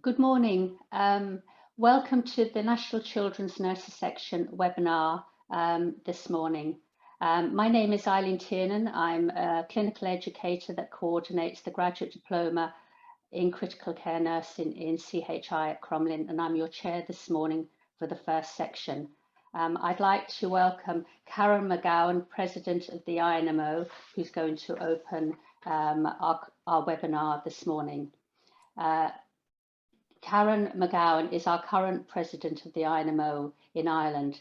Good morning. Welcome to the National Children's Nurses Section webinar this morning. My name is Eileen Tiernan. I'm a clinical educator that coordinates the graduate diploma in critical care nursing in CHI at Crumlin, and I'm your chair this morning for the first section. I'd like to welcome Karen McGowan, President of the INMO, who's going to open our webinar this morning. Karen McGowan is our current president of the INMO in Ireland,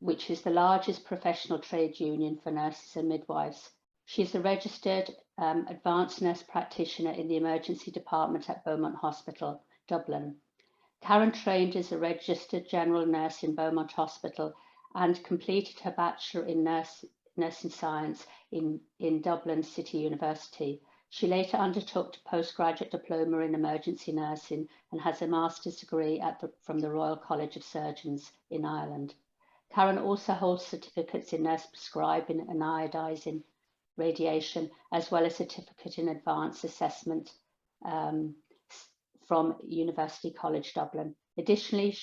which is the largest professional trade union for nurses and midwives. She's a registered advanced nurse practitioner in the emergency department at Beaumont Hospital, Dublin. Karen trained as a registered general nurse in Beaumont Hospital and completed her bachelor in nursing science in Dublin City University. She later undertook a postgraduate diploma in emergency nursing and has a master's degree from the Royal College of Surgeons in Ireland. Karen also holds certificates in nurse prescribing and iodizing radiation, as well as a certificate in advanced assessment from University College Dublin. Additionally,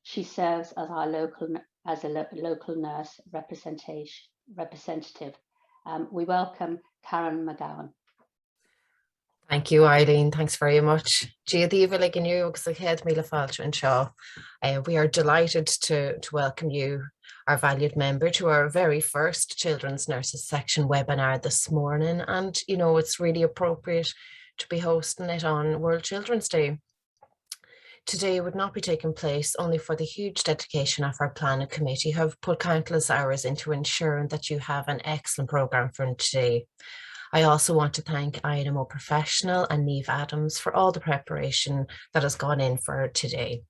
she serves as a local nurse representative. We welcome Karen McGowan. Thank you, Eileen. Thanks very much. We are delighted to welcome you, our valued member, to our very first Children's Nurses Section webinar this morning. And, you know, it's really appropriate to be hosting it on World Children's Day. Today would not be taking place only for the huge dedication of our planning committee, who have put countless hours into ensuring that you have an excellent programme for today. I also want to thank INMO Professional and Niamh Adams for all the preparation that has gone in for today.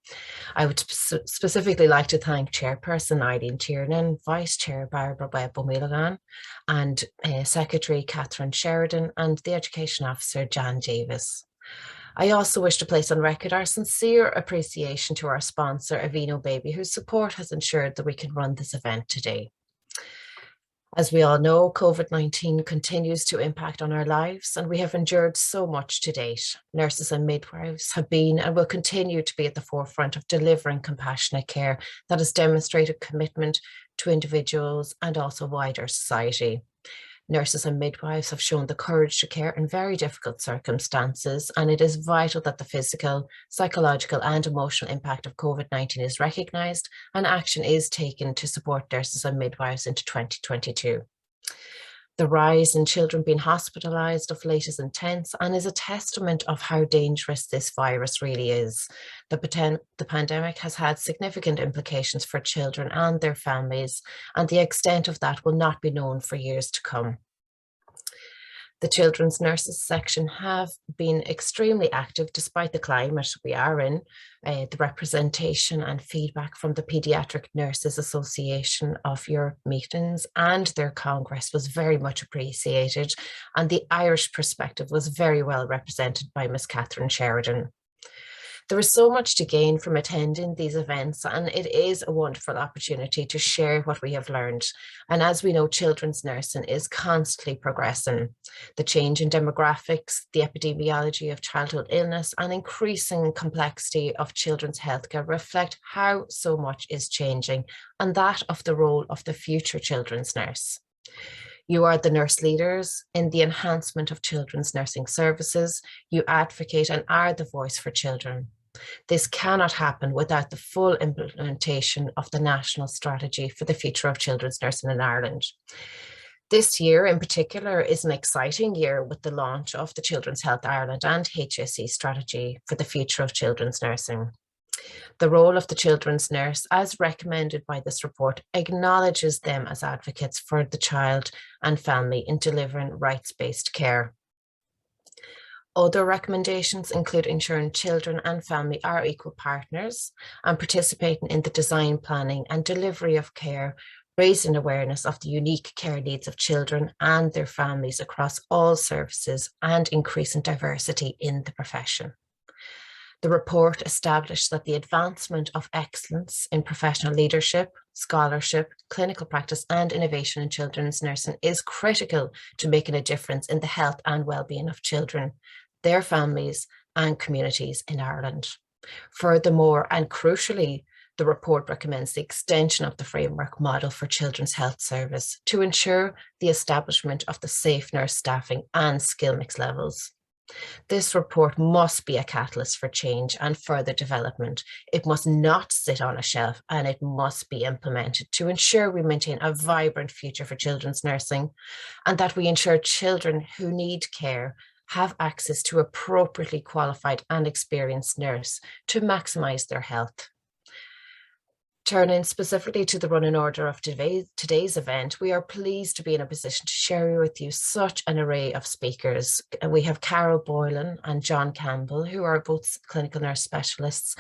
I would specifically like to thank Chairperson Eileen Tiernan, Vice Chair Barbara Webb O'Mealagan, and Secretary Catherine Sheridan, and the Education Officer Jan Davis. I also wish to place on record our sincere appreciation to our sponsor, Avino Baby, whose support has ensured that we can run this event today. As we all know, COVID-19 continues to impact on our lives, and we have endured so much to date. Nurses and midwives have been and will continue to be at the forefront of delivering compassionate care that has demonstrated commitment to individuals and also wider society. Nurses and midwives have shown the courage to care in very difficult circumstances, and it is vital that the physical, psychological and emotional impact of COVID-19 is recognised and action is taken to support nurses and midwives into 2022. The rise in children being hospitalised of late is intense and is a testament of how dangerous this virus really is. The pandemic has had significant implications for children and their families, and the extent of that will not be known for years to come. The Children's Nurses Section have been extremely active despite the climate we are in. The representation and feedback from the Paediatric Nurses Association of Europe meetings and their Congress was very much appreciated, and the Irish perspective was very well represented by Ms. Catherine Sheridan. There is so much to gain from attending these events, and it is a wonderful opportunity to share what we have learned. And as we know, children's nursing is constantly progressing. The change in demographics, the epidemiology of childhood illness, and increasing complexity of children's healthcare reflect how so much is changing, and that of the role of the future children's nurse. You are the nurse leaders in the enhancement of children's nursing services. You advocate and are the voice for children. This cannot happen without the full implementation of the national strategy for the future of children's nursing in Ireland. This year in particular is an exciting year with the launch of the Children's Health Ireland and HSE strategy for the future of children's nursing. The role of the children's nurse, as recommended by this report, acknowledges them as advocates for the child and family in delivering rights-based care. Other recommendations include ensuring children and family are equal partners and participating in the design, planning and delivery of care, raising awareness of the unique care needs of children and their families across all services, and increasing diversity in the profession. The report established that the advancement of excellence in professional leadership, scholarship, clinical practice and innovation in children's nursing is critical to making a difference in the health and well-being of children, their families and communities in Ireland. Furthermore, and crucially, the report recommends the extension of the framework model for Children's Health Service to ensure the establishment of the safe nurse staffing and skill mix levels. This report must be a catalyst for change and further development. It must not sit on a shelf, and it must be implemented to ensure we maintain a vibrant future for children's nursing, and that we ensure children who need care have access to appropriately qualified and experienced nurse to maximise their health. Turning specifically to the running order of today's event, we are pleased to be in a position to share with you such an array of speakers. We have Carol Boylan and John Campbell, who are both clinical nurse specialists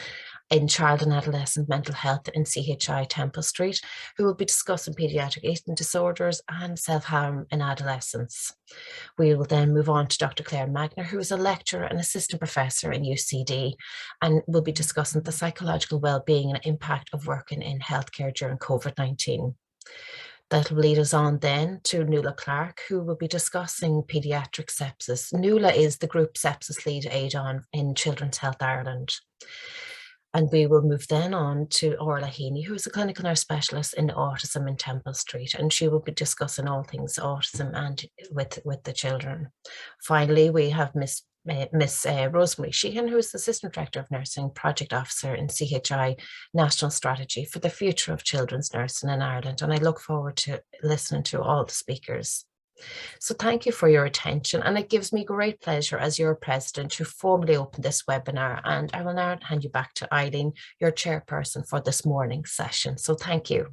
in child and adolescent mental health in CHI Temple Street, who will be discussing paediatric eating disorders and self-harm in adolescents. We will then move on to Dr. Claire Magner, who is a lecturer and assistant professor in UCD, and will be discussing the psychological well-being and impact of working in healthcare during COVID-19. That will lead us on then to Nuala Clark, who will be discussing paediatric sepsis. Nuala is the group sepsis lead aid-on in Children's Health Ireland. And we will move then on to Orla Heaney, who is a clinical nurse specialist in autism in Temple Street, and she will be discussing all things autism and with the children. Finally, we have Miss Rosemary Sheehan, who is the Assistant Director of Nursing Project Officer in CHI National Strategy for the Future of Children's Nursing in Ireland. And I look forward to listening to all the speakers. So thank you for your attention, and it gives me great pleasure as your president to formally open this webinar, and I will now hand you back to Eileen, your chairperson for this morning's session. So thank you.